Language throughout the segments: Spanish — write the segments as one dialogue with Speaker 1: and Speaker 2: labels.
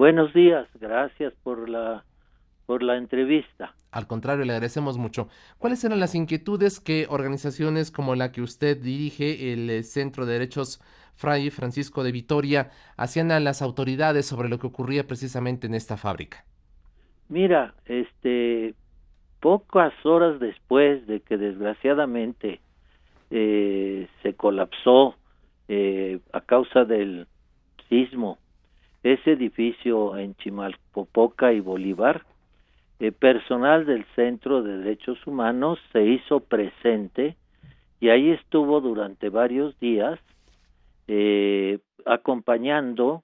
Speaker 1: Buenos días, gracias por la entrevista.
Speaker 2: Al contrario, le agradecemos mucho. ¿Cuáles eran las inquietudes que organizaciones como la que usted dirige, el Centro de Derechos Fray Francisco de Vitoria, hacían a las autoridades sobre lo que ocurría precisamente en esta fábrica?
Speaker 1: Mira, pocas horas después de que desgraciadamente se colapsó a causa del sismo ese edificio en Chimalpopoca y Bolívar, personal del Centro de Derechos Humanos se hizo presente y ahí estuvo durante varios días acompañando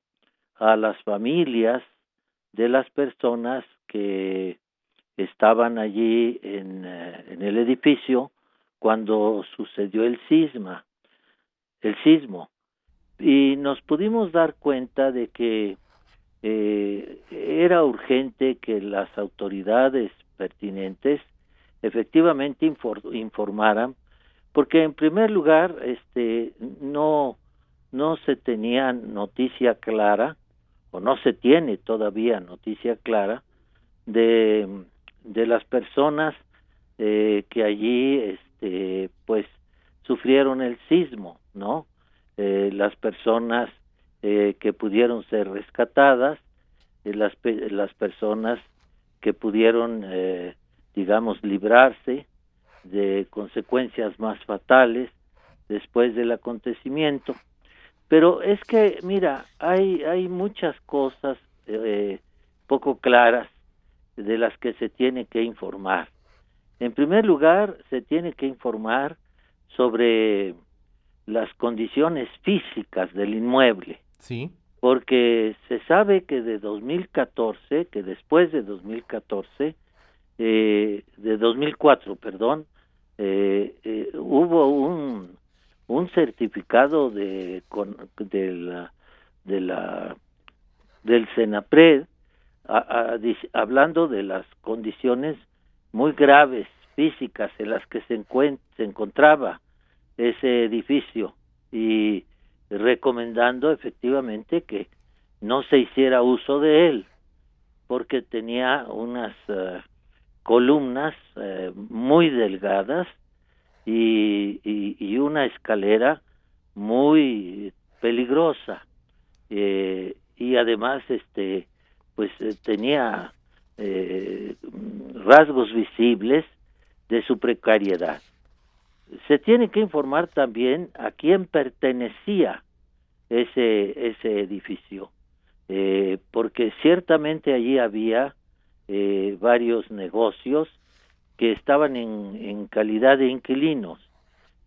Speaker 1: a las familias de las personas que estaban allí en el edificio cuando sucedió el sismo, y nos pudimos dar cuenta de que era urgente que las autoridades pertinentes efectivamente informaran, porque en primer lugar no se tenía noticia clara, o no se tiene todavía noticia clara de, de las personas que allí pues sufrieron el sismo, ¿no? Las personas que pudieron ser rescatadas, las personas que pudieron digamos librarse de consecuencias más fatales después del acontecimiento. Pero es que, mira, hay muchas cosas poco claras de las que se tiene que informar. En primer lugar, se tiene que informar sobre las condiciones físicas del inmueble,
Speaker 2: Sí.
Speaker 1: porque se sabe que de 2014, que después de 2014, de 2004, perdón, hubo un certificado de la del Senapred, hablando de las condiciones muy graves físicas en las que se encontraba ese edificio, y recomendando efectivamente que no se hiciera uso de él porque tenía unas columnas muy delgadas y una escalera muy peligrosa, y además pues tenía rasgos visibles de su precariedad. Se tiene que informar también a quién pertenecía ese edificio, porque ciertamente allí había varios negocios que estaban en calidad de inquilinos,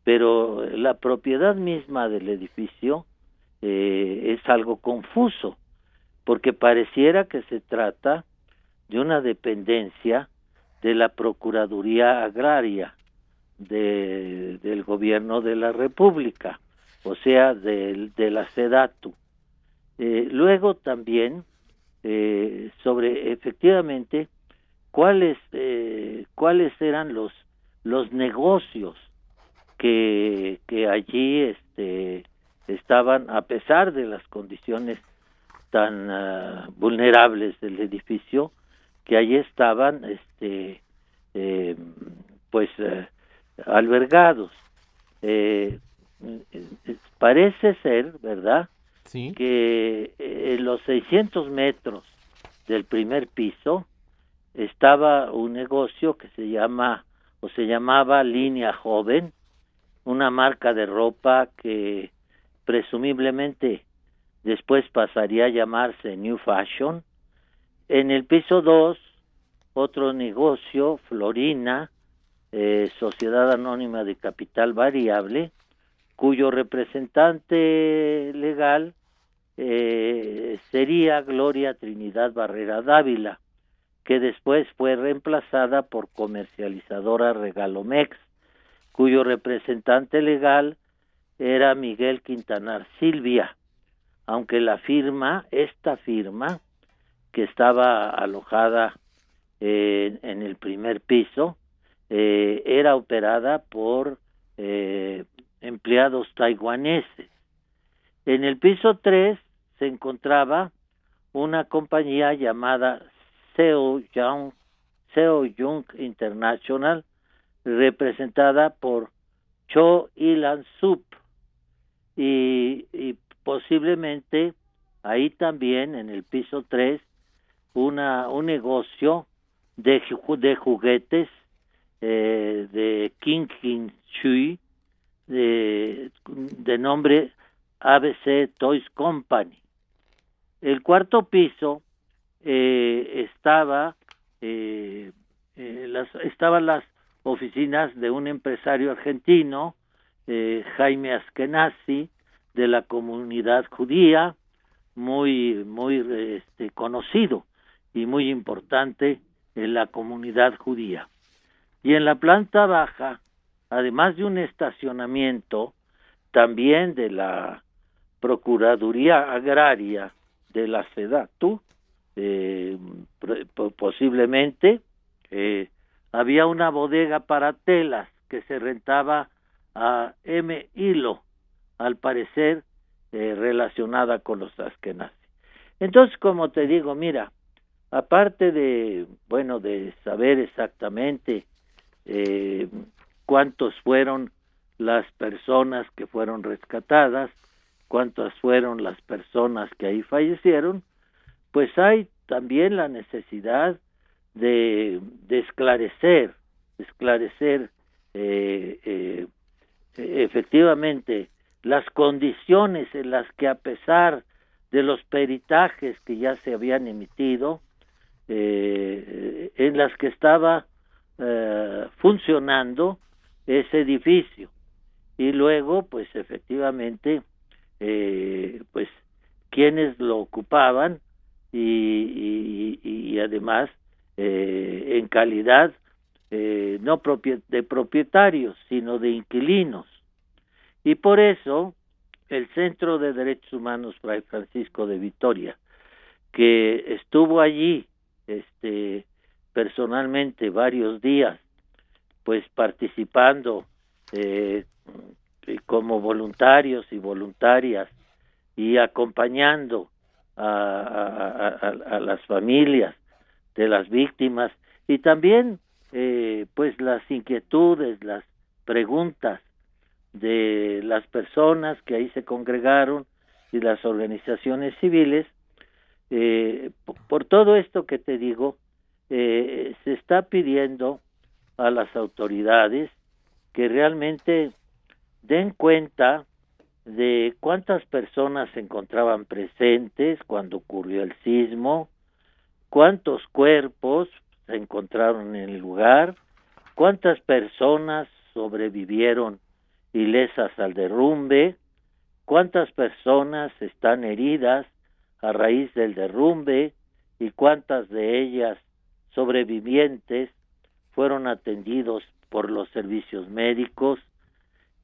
Speaker 1: pero la propiedad misma del edificio es algo confuso, porque pareciera que se trata de una dependencia de la Procuraduría Agraria del gobierno de la República, o sea, de la SEDATU. Luego también sobre efectivamente cuáles eran los negocios que allí estaban, a pesar de las condiciones tan vulnerables del edificio, que allí estaban eh, pues albergados. Eh, Parece ser, ¿verdad?,
Speaker 2: Sí.
Speaker 1: que en los 600 metros del primer piso estaba un negocio que se llamaba Línea Joven, una marca de ropa que presumiblemente después pasaría a llamarse New Fashion. En el piso 2, otro negocio, Florina, Sociedad Anónima de Capital Variable, cuyo representante legal sería Gloria Trinidad Barrera Dávila, que después fue reemplazada por Comercializadora Regalomex, cuyo representante legal era Miguel Quintanar Silvia, aunque esta firma, que estaba alojada en el primer piso, era operada por empleados taiwaneses. En el piso 3 se encontraba una compañía llamada Seo Young International, representada por Cho Ilan Sup, y posiblemente ahí también en el piso 3 un negocio de juguetes de King Shui, de nombre ABC Toys Company. El cuarto piso estaban las oficinas de un empresario argentino, Jaime Askenazi, de la comunidad judía, muy conocido y muy importante en la comunidad judía. Y en la planta baja, además de un estacionamiento, también de la Procuraduría Agraria de la SEDATU, posiblemente, había una bodega para telas que se rentaba a M. Hilo, al parecer relacionada con los Askenazi. Entonces, como te digo, mira, aparte de saber exactamente cuántos fueron las personas que fueron rescatadas, cuántas fueron las personas que ahí fallecieron, pues hay también la necesidad de esclarecer efectivamente las condiciones en las que, a pesar de los peritajes que ya se habían emitido, en las que estaba funcionando ese edificio, y luego pues efectivamente pues quienes lo ocupaban, y además en calidad no de propietarios, sino de inquilinos. Y por eso el Centro de Derechos Humanos Fray Francisco de Vitoria, que estuvo allí personalmente varios días, pues participando como voluntarios y voluntarias, y acompañando a las familias de las víctimas, y también pues las inquietudes, las preguntas de las personas que ahí se congregaron y las organizaciones civiles. Por todo esto que te digo, se está pidiendo a las autoridades que realmente den cuenta de cuántas personas se encontraban presentes cuando ocurrió el sismo, cuántos cuerpos se encontraron en el lugar, cuántas personas sobrevivieron ilesas al derrumbe, cuántas personas están heridas a raíz del derrumbe y cuántas de ellas sobrevivientes fueron atendidos por los servicios médicos,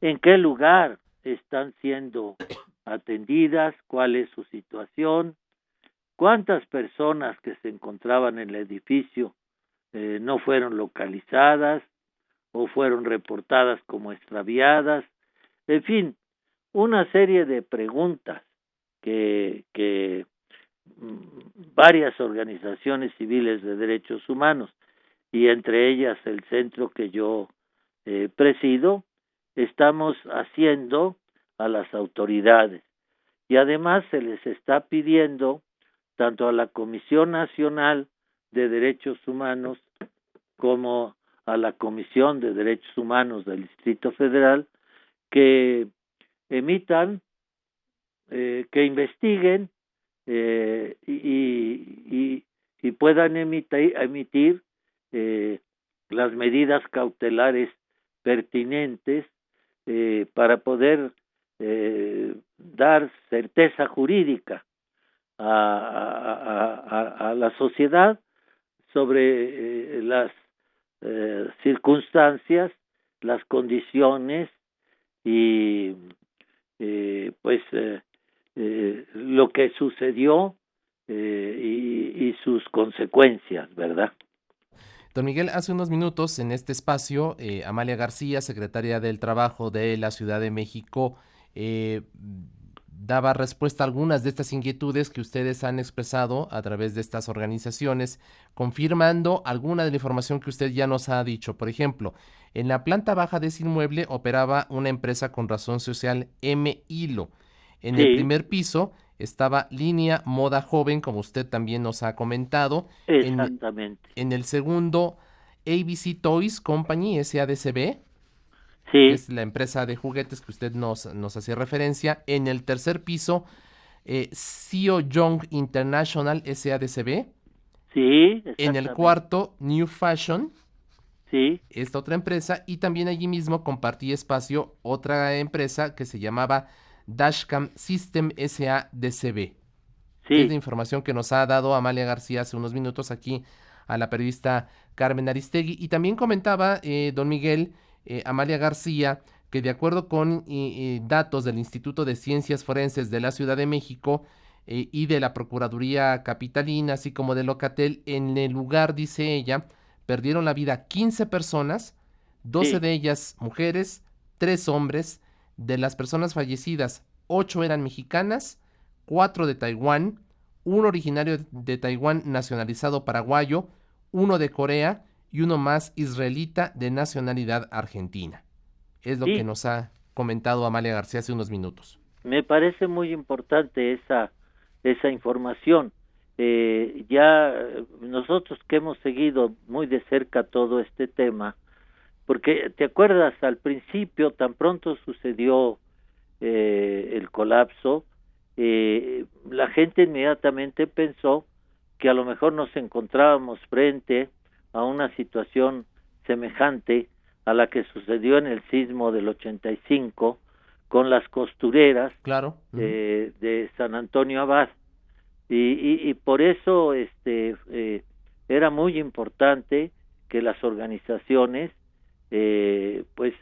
Speaker 1: en qué lugar están siendo atendidas, cuál es su situación, cuántas personas que se encontraban en el edificio no fueron localizadas o fueron reportadas como extraviadas. En fin, una serie de preguntas que varias organizaciones civiles de derechos humanos, y entre ellas el centro que yo presido, estamos haciendo a las autoridades. Y además se les está pidiendo tanto a la Comisión Nacional de Derechos Humanos como a la Comisión de Derechos Humanos del Distrito Federal que emitan, que investiguen y puedan emitir las medidas cautelares pertinentes para poder dar certeza jurídica a la sociedad sobre las circunstancias, las condiciones y lo que sucedió y sus consecuencias, ¿verdad?
Speaker 2: Don Miguel, hace unos minutos en este espacio, Amalia García, secretaria del Trabajo de la Ciudad de México, daba respuesta a algunas de estas inquietudes que ustedes han expresado a través de estas organizaciones, confirmando alguna de la información que usted ya nos ha dicho. Por ejemplo, en la planta baja de ese inmueble operaba una empresa con razón social M Hilo. En el
Speaker 1: Sí,
Speaker 2: primer piso estaba Línea Moda Joven, como usted también nos ha comentado. En,
Speaker 1: exactamente.
Speaker 2: en el segundo, ABC Toys Company, SADCB, que
Speaker 1: Sí,
Speaker 2: es la empresa de juguetes que usted nos hacía referencia. En el tercer piso, Seo Young International, SADCB.
Speaker 1: sí,
Speaker 2: En el
Speaker 1: exactamente.
Speaker 2: cuarto, New Fashion,
Speaker 1: Sí,
Speaker 2: esta otra empresa. Y también allí mismo compartí espacio otra empresa que se llamaba Dashcam System SADCB. Es la
Speaker 1: sí,
Speaker 2: información que nos ha dado Amalia García hace unos minutos aquí a la periodista Carmen Aristegui. Y también comentaba don Miguel, Amalia García, que de acuerdo con datos del Instituto de Ciencias Forenses de la Ciudad de México y de la Procuraduría Capitalina, así como de Locatel, en el lugar, dice ella, perdieron la vida 15 personas, 12
Speaker 1: sí,
Speaker 2: de ellas mujeres, 3 hombres. De las personas fallecidas, 8 eran mexicanas, 4 de Taiwán, uno originario de Taiwán nacionalizado paraguayo, uno de Corea y uno más israelita de nacionalidad argentina. Es lo que
Speaker 1: sí.
Speaker 2: nos ha comentado Amalia García hace unos minutos.
Speaker 1: Me parece muy importante esa información. Ya nosotros que hemos seguido muy de cerca todo este tema, porque te acuerdas al principio, tan pronto sucedió el colapso, la gente inmediatamente pensó que a lo mejor nos encontrábamos frente a una situación semejante a la que sucedió en el sismo del 85 con las costureras
Speaker 2: Claro.
Speaker 1: de San Antonio Abad y por eso era muy importante que las organizaciones pues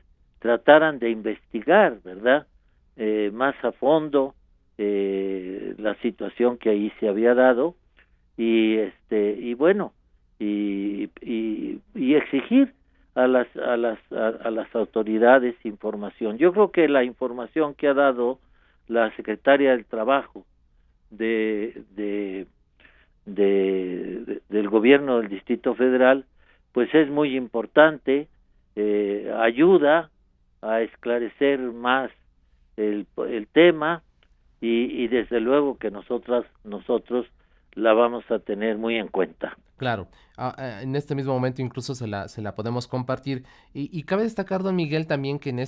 Speaker 1: trataran de investigar, ¿verdad? Más a fondo la situación que ahí se había dado y bueno y exigir a las autoridades información. Yo creo que la información que ha dado la secretaria del Trabajo de, de, del gobierno del Distrito Federal, pues es muy importante, ayuda a esclarecer más el tema y desde luego que nosotros la vamos a tener muy en cuenta.
Speaker 2: Claro, en este mismo momento incluso se la podemos compartir. Y cabe destacar, don Miguel, también que en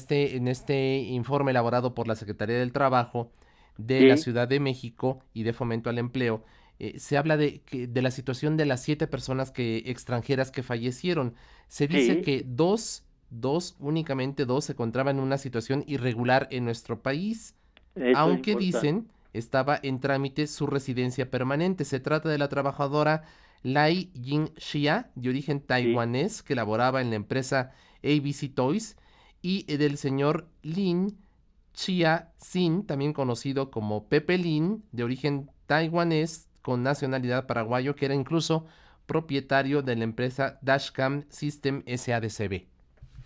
Speaker 2: este informe elaborado por la Secretaría del Trabajo de la
Speaker 1: Sí,
Speaker 2: Ciudad de México y de Fomento al Empleo, se habla de la situación de las 7 personas extranjeras que fallecieron. Se dice
Speaker 1: sí,
Speaker 2: que únicamente dos se encontraban en una situación irregular en nuestro país,
Speaker 1: eso es
Speaker 2: aunque
Speaker 1: importante.
Speaker 2: dicen estaba en trámite su residencia permanente. Se trata de la trabajadora Lai Jin-xia, de origen
Speaker 1: Sí,
Speaker 2: taiwanés, que laboraba en la empresa ABC Toys, y del señor Lin Chia-sin, también conocido como Pepe Lin, de origen taiwanés, con nacionalidad paraguayo, que era incluso propietario de la empresa Dashcam System SADCB.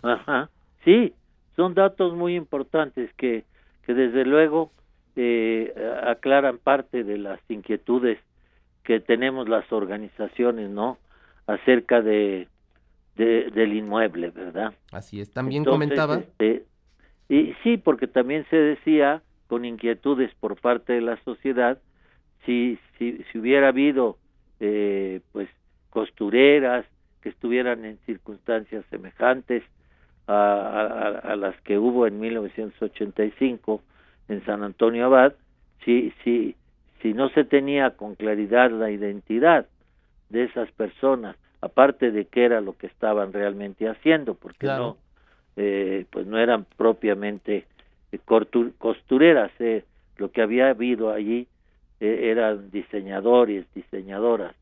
Speaker 1: ajá, sí, son datos muy importantes que desde luego aclaran parte de las inquietudes que tenemos las organizaciones, ¿no? Acerca del inmueble, ¿verdad?
Speaker 2: Así es. También
Speaker 1: Entonces,
Speaker 2: comentaba.
Speaker 1: y sí, porque también se decía con inquietudes por parte de la sociedad si hubiera habido pues costureras que estuvieran en circunstancias semejantes a las que hubo en 1985 en San Antonio Abad, si no se tenía con claridad la identidad de esas personas, aparte de qué era lo que estaban realmente haciendo, porque
Speaker 2: Claro.
Speaker 1: pues no eran propiamente costureras, lo que había habido allí eran diseñadores, diseñadoras.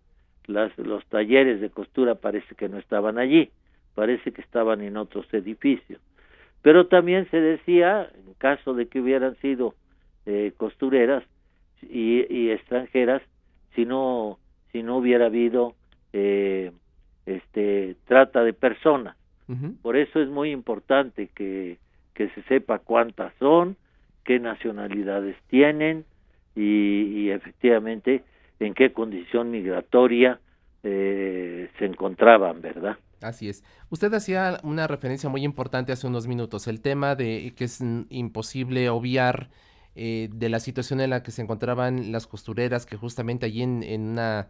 Speaker 1: Los talleres de costura parece que no estaban allí, parece que estaban en otros edificios. Pero también se decía, en caso de que hubieran sido costureras y extranjeras, si no hubiera habido trata de personas.
Speaker 2: Ujú.
Speaker 1: Por eso es muy importante que se sepa cuántas son qué nacionalidades tienen y efectivamente en qué condición migratoria se encontraban, ¿verdad?
Speaker 2: Así es. Usted hacía una referencia muy importante hace unos minutos, el tema de que es imposible obviar de la situación en la que se encontraban las costureras que justamente allí en una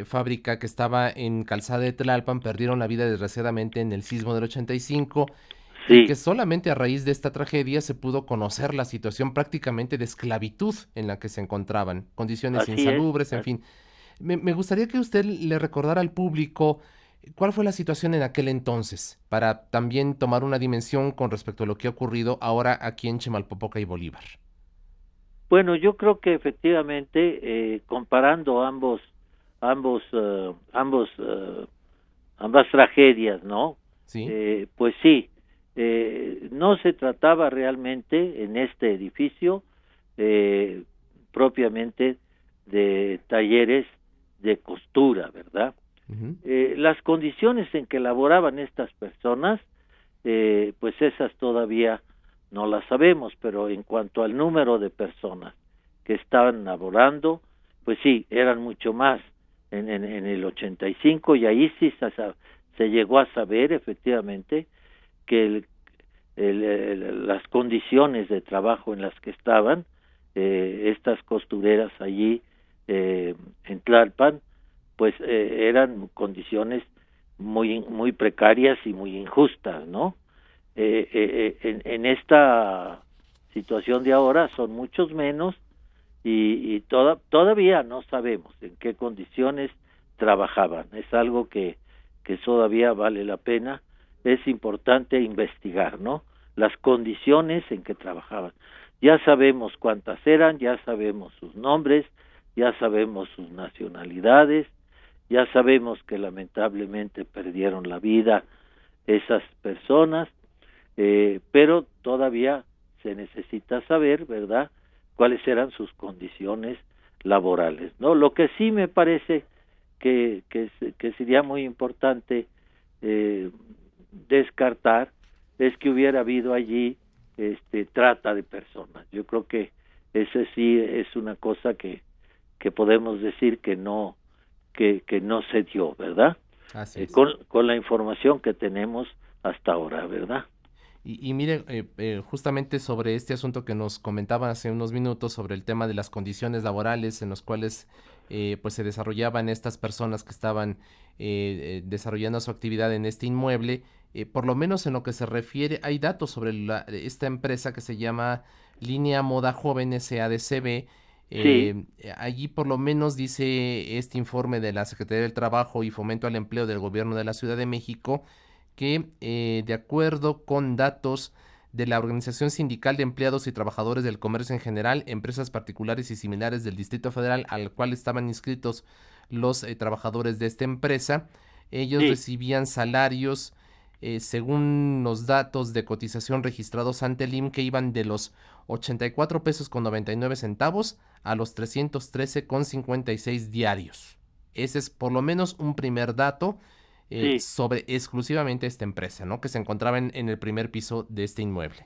Speaker 2: fábrica que estaba en Calzada de Tlalpan perdieron la vida desgraciadamente en el sismo del 85 y que
Speaker 1: Sí,
Speaker 2: solamente a raíz de esta tragedia se pudo conocer la situación prácticamente de esclavitud en la que se encontraban, condiciones
Speaker 1: así es.
Speaker 2: insalubres, en fin. Me gustaría que usted le recordara al público cuál fue la situación en aquel entonces, para también tomar una dimensión con respecto a lo que ha ocurrido ahora aquí en Chimalpopoca y Bolívar.
Speaker 1: Bueno, yo creo que efectivamente comparando ambos, ambos, ambas tragedias, ¿no?
Speaker 2: ¿Sí?
Speaker 1: Pues sí, no se trataba realmente en este edificio eh, propiamente de talleres de costura, ¿verdad?
Speaker 2: Ujú.
Speaker 1: Las condiciones en que laboraban estas personas, pues esas todavía no las sabemos, pero en cuanto al número de personas que estaban laborando, pues sí, eran mucho más en el 85 y ahí sí se llegó a saber efectivamente que las condiciones de trabajo en las que estaban estas costureras allí en Tlalpan, pues eran condiciones muy precarias y muy injustas, ¿no? En esta situación de ahora son muchos menos y todavía no sabemos en qué condiciones trabajaban. Es algo que todavía vale la pena, es importante investigar, ¿no? Las condiciones en que trabajaban. Ya sabemos cuántas eran, ya sabemos sus nombres, ya sabemos sus nacionalidades, ya sabemos que lamentablemente perdieron la vida esas personas, pero todavía se necesita saber, ¿verdad?, cuáles eran sus condiciones laborales, ¿no? Lo que sí me parece que sería muy importante eh, descartar es que hubiera habido allí trata de personas. Yo creo que ese sí es una cosa que podemos decir que no se dio, ¿verdad?
Speaker 2: Así es.
Speaker 1: Con la información que tenemos hasta ahora, ¿verdad?
Speaker 2: Y mire, justamente sobre este asunto que nos comentaban hace unos minutos, sobre el tema de las condiciones laborales en los cuales pues se desarrollaban estas personas que estaban desarrollando su actividad en este inmueble, por lo menos en lo que se refiere, hay datos sobre esta empresa que se llama Línea Moda Joven SADCB.
Speaker 1: Sí,
Speaker 2: Allí por lo menos dice este informe de la Secretaría del Trabajo y Fomento al Empleo del Gobierno de la Ciudad de México que de acuerdo con datos de la Organización Sindical de Empleados y Trabajadores del Comercio en general, empresas particulares y similares del Distrito Federal al cual estaban inscritos los trabajadores de esta empresa, ellos
Speaker 1: sí,
Speaker 2: recibían salarios según los datos de cotización registrados ante el IMSS que iban de los 84 pesos con 99 centavos a los 313 con 56 diarios. Ese es por lo menos un primer dato
Speaker 1: sí.
Speaker 2: sobre exclusivamente esta empresa, ¿no? Que se encontraba en el primer piso de este inmueble.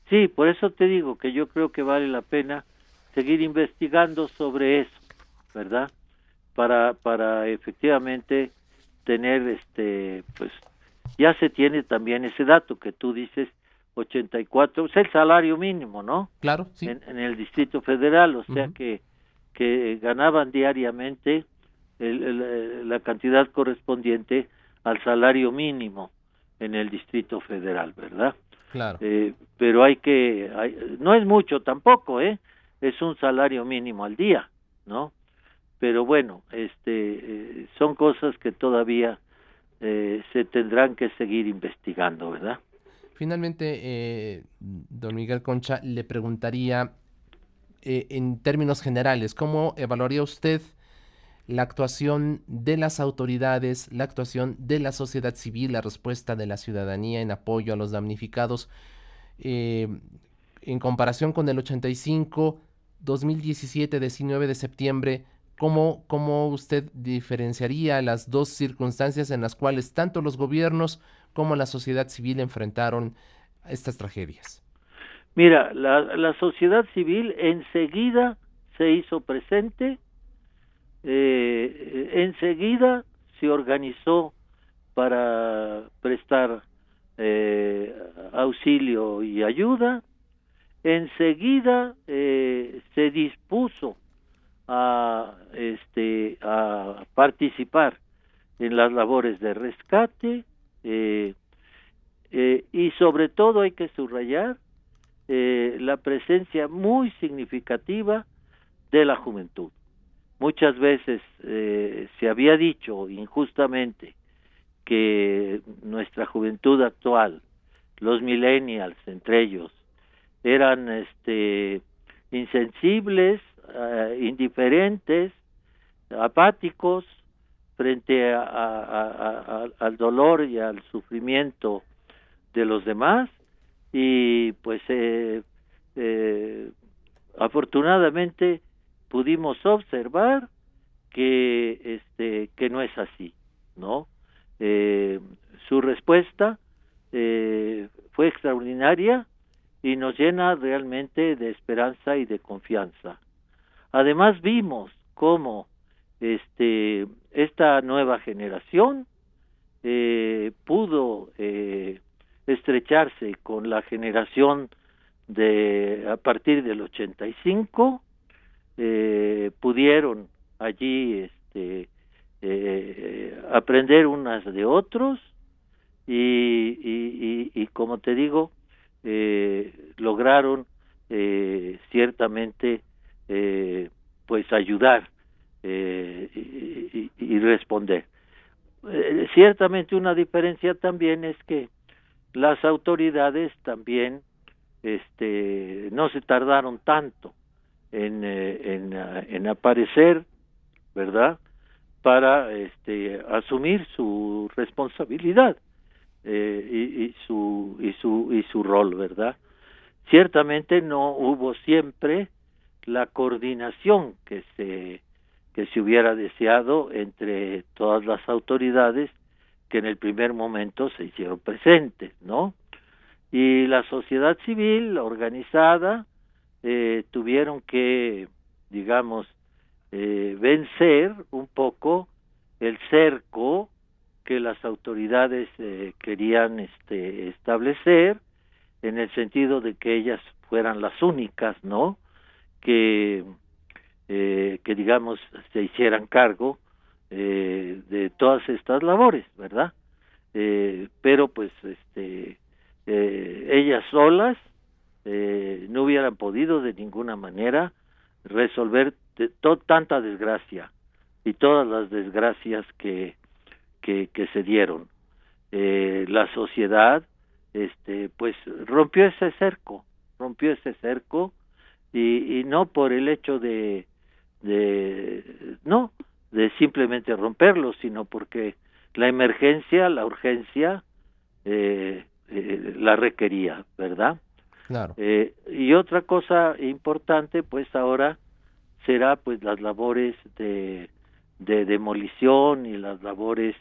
Speaker 1: Sí, por eso te digo que yo creo que vale la pena seguir investigando sobre eso, ¿verdad? Para efectivamente tener pues ya se tiene también ese dato que tú dices 84, es el salario mínimo, ¿no?
Speaker 2: Claro, sí.
Speaker 1: En el Distrito Federal, o sea
Speaker 2: Ujú.
Speaker 1: que ganaban diariamente la cantidad correspondiente al salario mínimo en el Distrito Federal, ¿verdad?
Speaker 2: Claro.
Speaker 1: Pero no es mucho tampoco, es un salario mínimo al día, ¿no? Pero bueno, son cosas que todavía se tendrán que seguir investigando, ¿verdad?
Speaker 2: Finalmente, don Miguel Concha, le preguntaría en términos generales, ¿cómo evaluaría usted la actuación de las autoridades, la actuación de la sociedad civil, la respuesta de la ciudadanía en apoyo a los damnificados eh, en comparación con el 85, 2017, 19 de septiembre? ¿Cómo usted diferenciaría las dos circunstancias en las cuales tanto los gobiernos como la sociedad civil enfrentaron estas tragedias?
Speaker 1: Mira, la sociedad civil enseguida se hizo presente, enseguida se organizó para prestar auxilio y ayuda, enseguida se dispuso a participar en las labores de rescate, y sobre todo hay que subrayar la presencia muy significativa de la juventud. Muchas veces se había dicho injustamente que nuestra juventud actual, los millennials entre ellos, eran insensibles, indiferentes, apáticos frente al dolor y al sufrimiento de los demás, y pues afortunadamente pudimos observar que no es así, ¿no? Su respuesta fue extraordinaria y nos llena realmente de esperanza y de confianza. Además vimos cómo esta nueva generación pudo estrecharse con la generación a partir del 85, pudieron allí aprender unas de otros y como te digo, lograron ciertamente pues ayudar y responder. Ciertamente una diferencia también es que las autoridades también no se tardaron tanto en aparecer, ¿verdad?, para asumir su responsabilidad y su rol, ¿verdad? Ciertamente no hubo siempre la coordinación que se hubiera deseado entre todas las autoridades que en el primer momento se hicieron presentes, ¿no? Y la sociedad civil organizada tuvieron que, digamos, vencer un poco el cerco que las autoridades querían establecer, en el sentido de que ellas fueran las únicas, ¿no?, que digamos se hicieran cargo de todas estas labores, ¿verdad? Pero pues ellas solas no hubieran podido de ninguna manera resolver tanta desgracia y todas las desgracias que se dieron. La sociedad pues rompió ese cerco y no por el hecho de simplemente romperlo, sino porque la emergencia, la urgencia la requería, ¿verdad?
Speaker 2: Claro.
Speaker 1: Y otra cosa importante pues ahora será pues las labores de demolición y las labores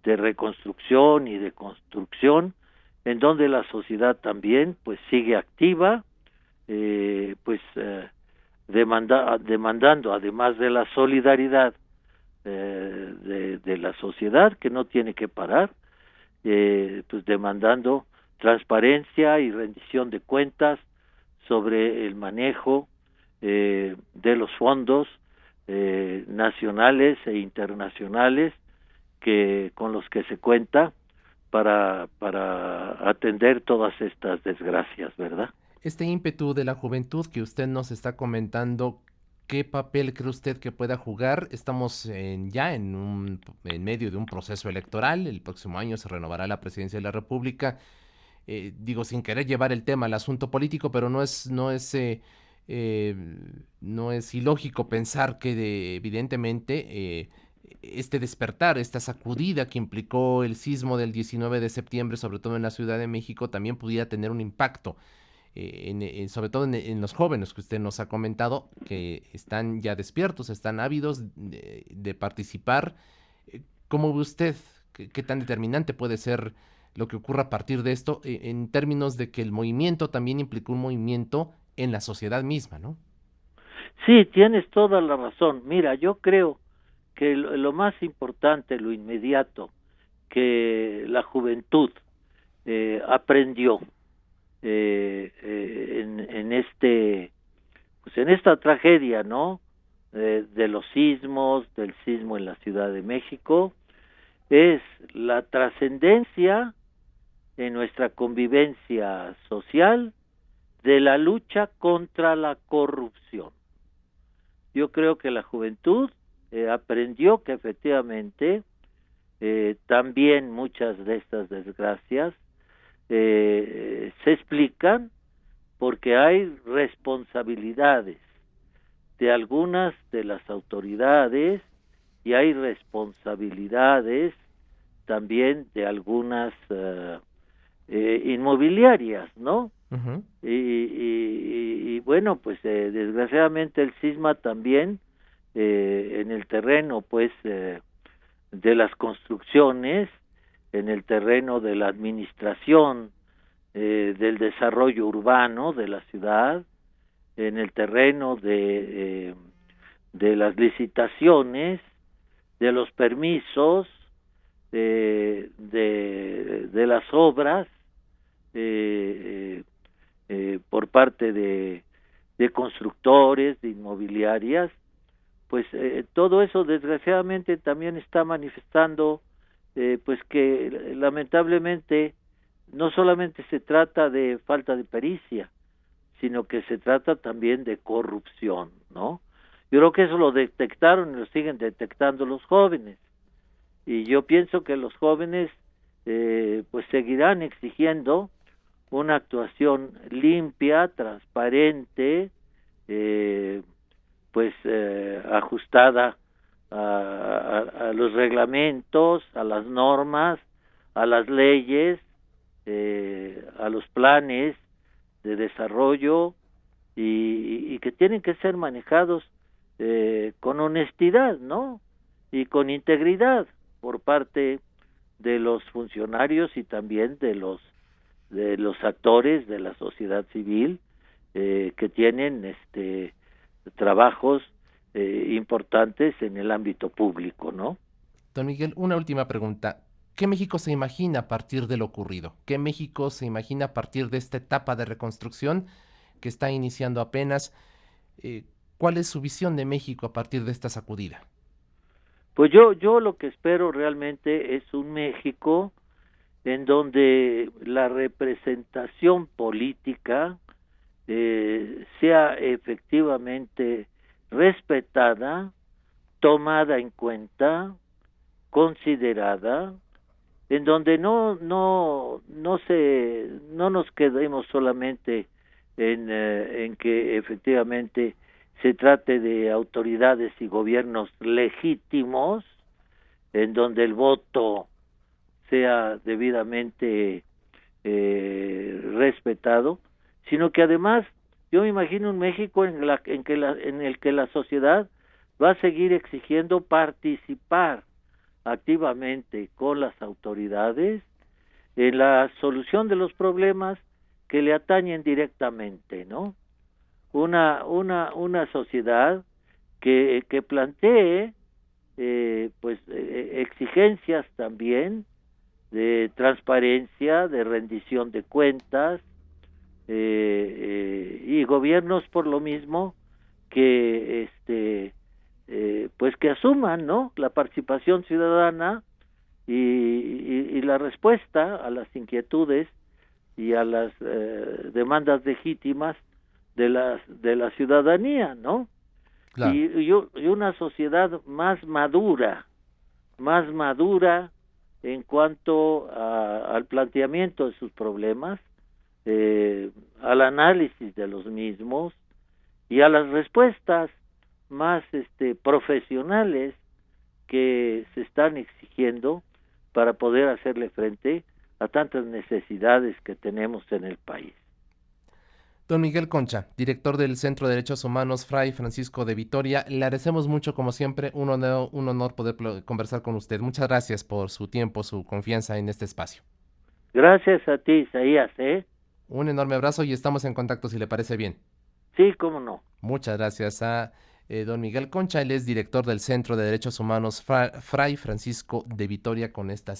Speaker 1: de reconstrucción y de construcción, en donde la sociedad también pues sigue activa, demandando, además de la solidaridad de la sociedad, que no tiene que parar, pues demandando transparencia y rendición de cuentas sobre el manejo de los fondos nacionales e internacionales con los que se cuenta para atender todas estas desgracias, ¿verdad?
Speaker 2: Este ímpetu de la juventud que usted nos está comentando, ¿qué papel cree usted que pueda jugar? Estamos ya en medio de un proceso electoral. El próximo año se renovará la presidencia de la República. Digo, sin querer llevar el tema al asunto político, pero no es ilógico pensar que evidentemente este despertar, esta sacudida que implicó el sismo del 19 de septiembre, sobre todo en la Ciudad de México, también pudiera tener un impacto, sobre todo en los jóvenes que usted nos ha comentado, que están ya despiertos, están ávidos de participar. ¿Cómo ve usted? ¿Qué tan determinante puede ser lo que ocurra a partir de esto, en términos de que el movimiento también implicó un movimiento en la sociedad misma, ¿no?
Speaker 1: Sí, tienes toda la razón. Mira, yo creo que lo más importante, lo inmediato, que la juventud aprendió en esta tragedia, ¿no? De los sismos, del sismo en la Ciudad de México, es la trascendencia en nuestra convivencia social de la lucha contra la corrupción. Yo creo que la juventud aprendió que efectivamente también muchas de estas desgracias se explican porque hay responsabilidades de algunas de las autoridades y hay responsabilidades también de algunas inmobiliarias, ¿no?
Speaker 2: Uh-huh.
Speaker 1: Y bueno, pues desgraciadamente el sisma también en el terreno, pues, de las construcciones, en el terreno de la administración, del desarrollo urbano de la ciudad, en el terreno de las licitaciones, de los permisos, de las obras, por parte de constructores, de inmobiliarias, pues todo eso desgraciadamente también está manifestando pues que lamentablemente no solamente se trata de falta de pericia, sino que se trata también de corrupción, ¿no? Yo creo que eso lo detectaron y lo siguen detectando los jóvenes, y yo pienso que los jóvenes pues seguirán exigiendo una actuación limpia, transparente, ajustada a los reglamentos, a las normas, a las leyes, a los planes de desarrollo y que tienen que ser manejados con honestidad, ¿no? Y con integridad por parte de los funcionarios y también de los actores de la sociedad civil que tienen trabajos importantes en el ámbito público, ¿no?
Speaker 2: Don Miguel, una última pregunta. ¿Qué México se imagina a partir de lo ocurrido? ¿Qué México se imagina a partir de esta etapa de reconstrucción que está iniciando apenas? ¿Cuál es su visión de México a partir de esta sacudida?
Speaker 1: Pues yo lo que espero realmente es un México en donde la representación política sea efectivamente respetada, tomada en cuenta, considerada, en donde no nos quedemos solamente en que efectivamente se trate de autoridades y gobiernos legítimos, en donde el voto sea debidamente respetado, sino que además yo me imagino un México en el que la sociedad va a seguir exigiendo participar activamente con las autoridades en la solución de los problemas que le atañen directamente, ¿no? Una sociedad que plantee exigencias también de transparencia, de rendición de cuentas, y gobiernos por lo mismo que que asuman, ¿no?, la participación ciudadana y la respuesta a las inquietudes y a las demandas legítimas de la ciudadanía, ¿no?
Speaker 2: Claro.
Speaker 1: Y una sociedad más madura en cuanto al planteamiento de sus problemas, al análisis de los mismos y a las respuestas más profesionales que se están exigiendo para poder hacerle frente a tantas necesidades que tenemos en el país.
Speaker 2: Don Miguel Concha, director del Centro de Derechos Humanos Fray Francisco de Vitoria, le agradecemos mucho, como siempre, un honor poder conversar con usted. Muchas gracias por su tiempo, su confianza en este espacio.
Speaker 1: Gracias a ti, Isaías, ¿eh?
Speaker 2: Un enorme abrazo y estamos en contacto si le parece bien.
Speaker 1: Sí, cómo no.
Speaker 2: Muchas gracias a don Miguel Concha, él es director del Centro de Derechos Humanos Fray Francisco de Vitoria con esta